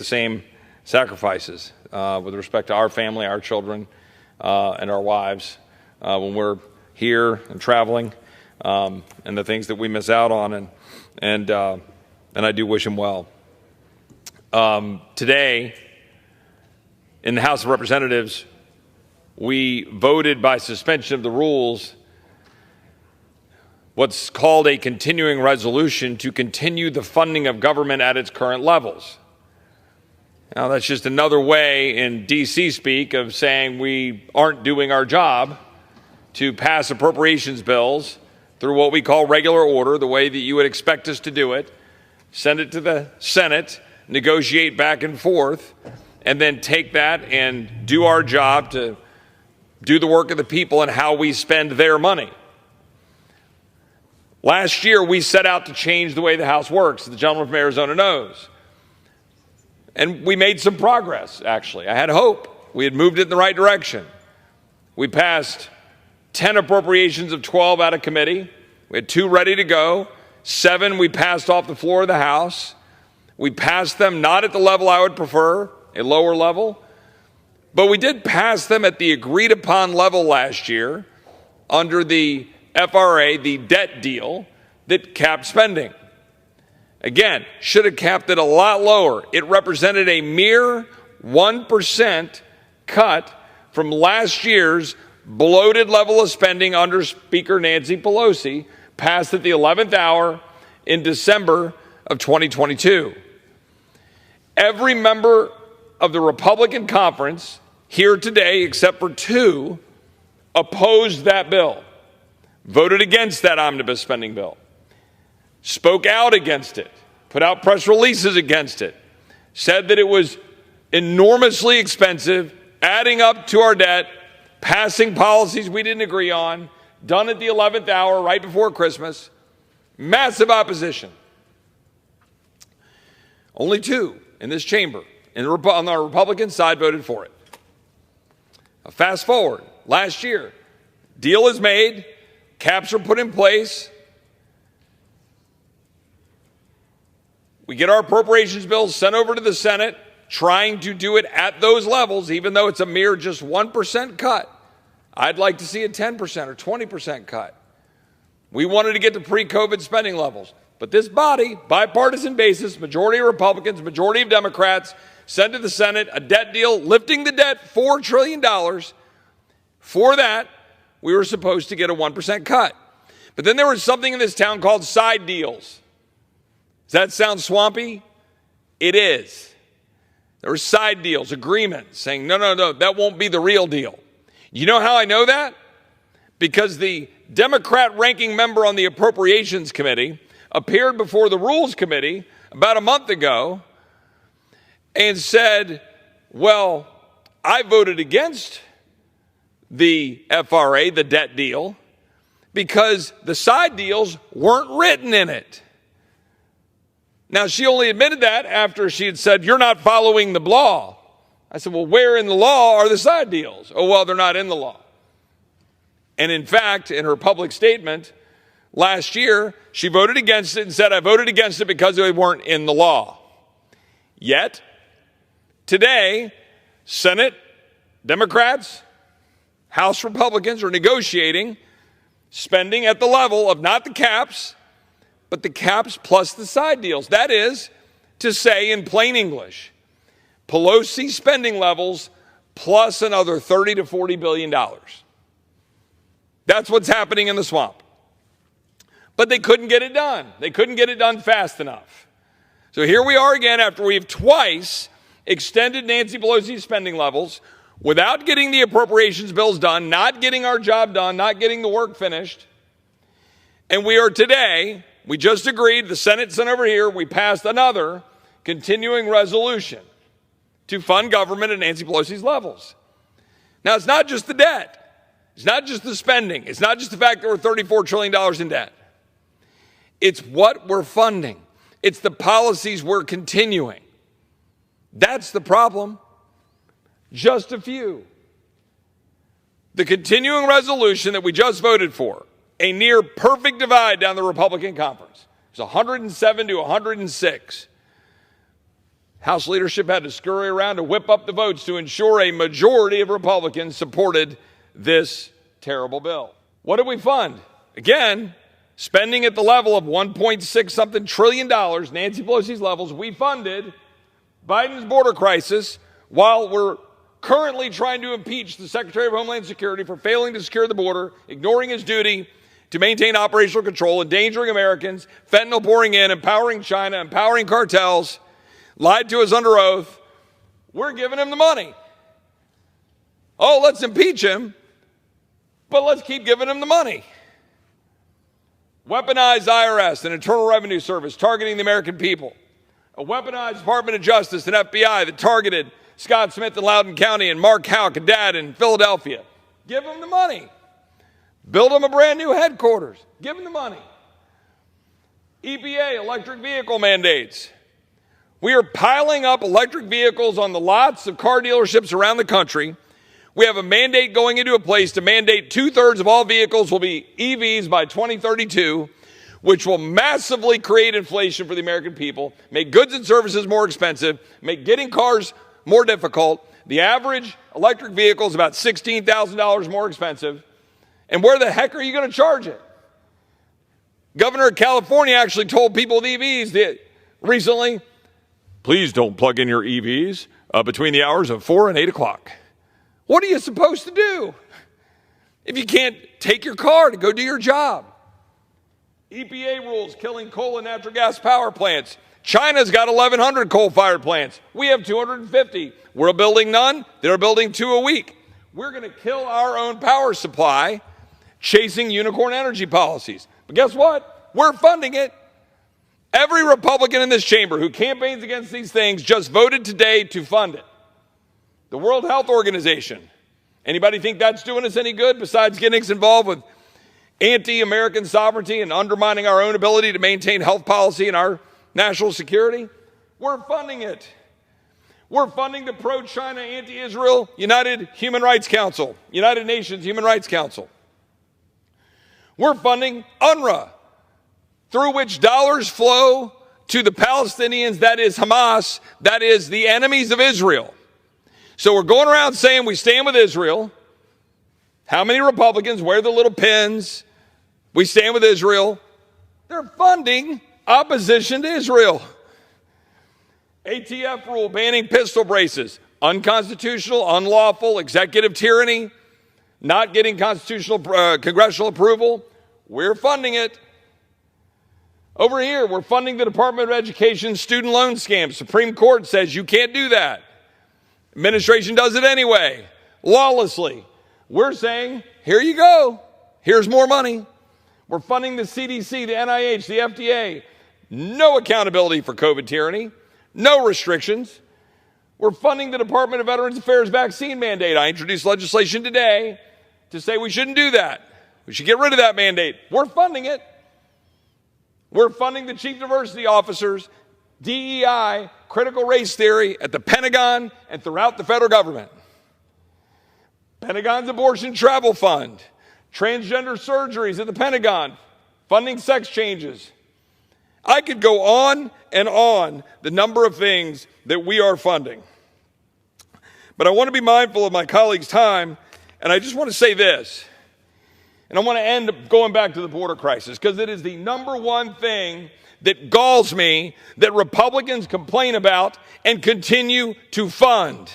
same sacrifices with respect to our family, our children, and our wives when we're here and traveling, and the things that we miss out on, and I do wish him well. Today, in the House of Representatives, we voted by suspension of the rules what's called a continuing resolution to continue the funding of government at its current levels. Now, that's just another way in D.C. speak of saying we aren't doing our job to pass appropriations bills through what we call regular order, the way that you would expect us to do it, send it to the Senate, negotiate back and forth, and then take that and do our job to do the work of the people and how we spend their money. Last year, we set out to change the way the House works. The gentleman from Arizona knows. And we made some progress, actually. I had hope. We had moved it in the right direction. We passed 10 appropriations of 12 out of committee. We had 2 ready to go. 7 we passed off the floor of the House. We passed them not at the level I would prefer, a lower level, but we did pass them at the agreed upon level last year under the FRA, the debt deal that capped spending. Again, should have capped it a lot lower. It represented a mere 1% cut from last year's bloated level of spending under Speaker Nancy Pelosi, passed at the 11th hour in December of 2022. Every member of the Republican conference here today, except for 2, opposed that bill, voted against that omnibus spending bill, spoke out against it, put out press releases against it, said that it was enormously expensive, adding up to our debt, passing policies we didn't agree on, done at the 11th hour right before Christmas. Massive opposition. Only 2 in this chamber on the Republican side voted for it. Now, fast forward, last year, deal is made, caps are put in place. We get our appropriations bills sent over to the Senate, trying to do it at those levels, even though it's a mere just 1% cut. I'd like to see a 10% or 20% cut. We wanted to get to pre-COVID spending levels. But this body, bipartisan basis, majority of Republicans, majority of Democrats, sent to the Senate a debt deal lifting the debt $4 trillion. For that, we were supposed to get a 1% cut. But then there was something in this town called side deals. Does that sound swampy? It is. There were side deals, agreements, saying, no, that won't be the real deal. You know how I know that? Because the Democrat ranking member on the Appropriations Committee appeared before the Rules Committee about a month ago and said, well, I voted against the FRA, the debt deal, because the side deals weren't written in it. Now, she only admitted that after she had said, you're not following the law. I said, well, where in the law are the side deals? Oh, well, they're not in the law. And in fact, in her public statement last year, she voted against it and said, I voted against it because they weren't in the law. Yet, today, Senate Democrats, House Republicans are negotiating spending at the level of not the caps, but the caps plus the side deals. That is to say, in plain English, Pelosi spending levels plus another $30 to $40 billion. That's what's happening in the swamp. But they couldn't get it done. They couldn't get it done fast enough. So here we are again after we've twice extended Nancy Pelosi's spending levels without getting the appropriations bills done, not getting our job done, not getting the work finished. And we are today, we just agreed, the Senate sent over here, we passed another continuing resolution to fund government at Nancy Pelosi's levels. Now, it's not just the debt. It's not just the spending. It's not just the fact that we're $34 trillion in debt. It's what we're funding. It's the policies we're continuing. That's the problem. Just a few. The continuing resolution that we just voted for, a near perfect divide down the Republican conference. It's 107 to 106. House leadership had to scurry around to whip up the votes to ensure a majority of Republicans supported this terrible bill. What did we fund? Again, spending at the level of $1.6 something trillion, Nancy Pelosi's levels, we funded Biden's border crisis while we're currently trying to impeach the Secretary of Homeland Security for failing to secure the border, ignoring his duty to maintain operational control, endangering Americans, fentanyl pouring in, empowering China, empowering cartels, lied to us under oath. We're giving him the money. Oh, let's impeach him, but let's keep giving him the money. Weaponized IRS and Internal Revenue Service targeting the American people. A weaponized Department of Justice and FBI that targeted Scott Smith in Loudoun County and Mark Houck and Dad in Philadelphia. Give them the money. Build them a brand new headquarters. Give them the money. EPA, electric vehicle mandates. We are piling up electric vehicles on the lots of car dealerships around the country. We have a mandate going into place to mandate 2/3 of all vehicles will be EVs by 2032, which will massively create inflation for the American people, make goods and services more expensive, make getting cars more difficult. The average electric vehicle is about $16,000 more expensive. And where the heck are you going to charge it? Governor of California actually told people with EVs recently, please don't plug in your EVs between the hours of 4 and 8 o'clock. What are you supposed to do if you can't take your car to go do your job? EPA rules killing coal and natural gas power plants. China's got 1,100 coal-fired plants. We have 250. We're building none. They're building 2 a week. We're going to kill our own power supply chasing unicorn energy policies. But guess what? We're funding it. Every Republican in this chamber who campaigns against these things just voted today to fund it. The World Health Organization. Anybody think that's doing us any good besides getting us involved with anti-American sovereignty and undermining our own ability to maintain health policy and our national security? We're funding it. We're funding the pro-China, anti-Israel United Human Rights Council, United Nations Human Rights Council. We're funding UNRWA, through which dollars flow to the Palestinians, that is Hamas, that is the enemies of Israel. So we're going around saying we stand with Israel. How many Republicans wear the little pins? We stand with Israel. They're funding opposition to Israel. ATF rule banning pistol braces. Unconstitutional, unlawful, executive tyranny. Not getting constitutional congressional approval. We're funding it. Over here, we're funding the Department of Education student loan scam. Supreme Court says you can't do that. Administration does it anyway, lawlessly. We're saying, here you go. Here's more money. We're funding the CDC, the NIH, the FDA. No accountability for COVID tyranny. No restrictions. We're funding the Department of Veterans Affairs vaccine mandate. I introduced legislation today to say we shouldn't do that. We should get rid of that mandate. We're funding it. We're funding the chief diversity officers, DEI, critical race theory at the Pentagon and throughout the federal government. Pentagon's abortion travel fund, transgender surgeries at the Pentagon, funding sex changes. I could go on and on the number of things that we are funding. But I want to be mindful of my colleagues' time, and I just want to say this. And I want to end going back to the border crisis, because it is the number one thing that galls me that Republicans complain about and continue to fund.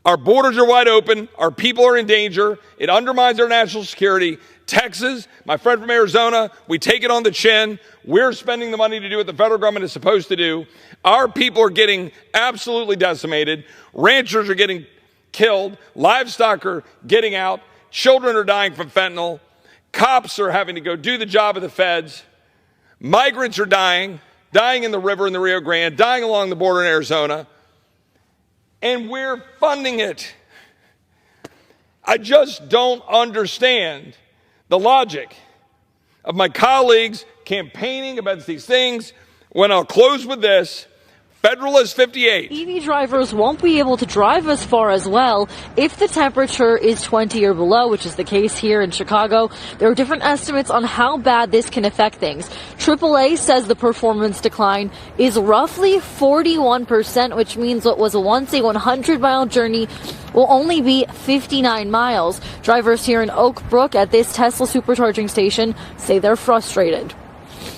Our borders are wide open. Our people are in danger. It undermines our national security. Texas, my friend from Arizona, we take it on the chin. We're spending the money to do what the federal government is supposed to do. Our people are getting absolutely decimated. Ranchers are getting killed. Livestock are getting out. Children are dying from fentanyl. Cops are having to go do the job of the feds. Migrants are dying in the river in the Rio Grande, dying along the border in Arizona. And we're funding it. I just don't understand the logic of my colleagues campaigning about these things when I'll close with this. Federalist 58. EV drivers won't be able to drive as far as well if the temperature is 20 or below, which is the case here in Chicago. There are different estimates on how bad this can affect things. AAA says the performance decline is roughly 41%, which means what was once a 100-mile journey will only be 59 miles. Drivers here in Oak Brook at this Tesla supercharging station say they're frustrated.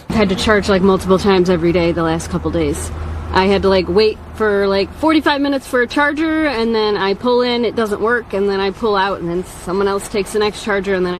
I had to charge like multiple times every day the last couple days. I had to like wait for like 45 minutes for a charger, and then I pull in, it doesn't work, and then I pull out, and then someone else takes the next charger, and then